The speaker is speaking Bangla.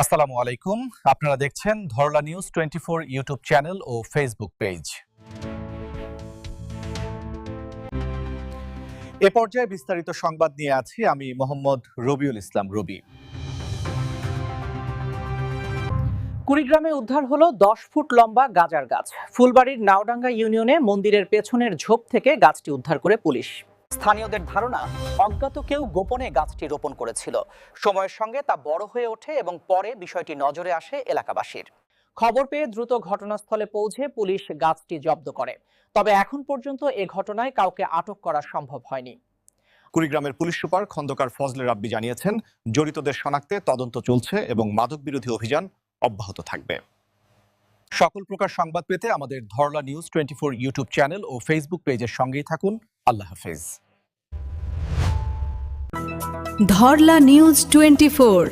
আসসালামু আলাইকুম। আপনারা দেখছেন ধরলা নিউজ 24 ইউটিউব চ্যানেল ও ফেসবুক পেজ। এ পর্যায়ে বিস্তারিত সংবাদ নিয়ে আছি আমি মোহাম্মদ রবিউল ইসলাম রবি। কুড়িগ্রামে উদ্ধার হলো 10 ফুট লম্বা গাঁজার গাছ। ফুলবাড়ির নাওডাঙ্গা ইউনিয়নে মন্দিরের পেছনের ঝোপ থেকে গাছটি উদ্ধার করে পুলিশ। স্থানীয়দের ধারণা, অজ্ঞাত কেউ গোপনে গাছটি রোপণ করেছিল। সময়ের সঙ্গে তা বড় হয়ে ওঠে এবং পরে বিষয়টি নজরে আসে এলাকাবাসীর। খবর পেয়ে দ্রুত ঘটনাস্থলে পৌঁছে পুলিশ গাছটি জব্দ করে। তবে এখন পর্যন্ত এ ঘটনায় কাউকে আটক করা সম্ভব হয়নি। কুড়িগ্রামের পুলিশ সুপার খন্দকার ফজলে রাব্বি জানিয়েছেন, জড়িতদের শনাক্তে তদন্ত চলছে এবং মাদক বিরোধী অভিযান অব্যাহত থাকবে। সকল প্রকার সংবাদ পেতে আমাদের ধরলা নিউজ 24 ইউটিউব চ্যানেল ও ফেসবুক পেজের সঙ্গেই থাকুন। আল্লাহ হাফেজ। ধরলা নিউজ 24।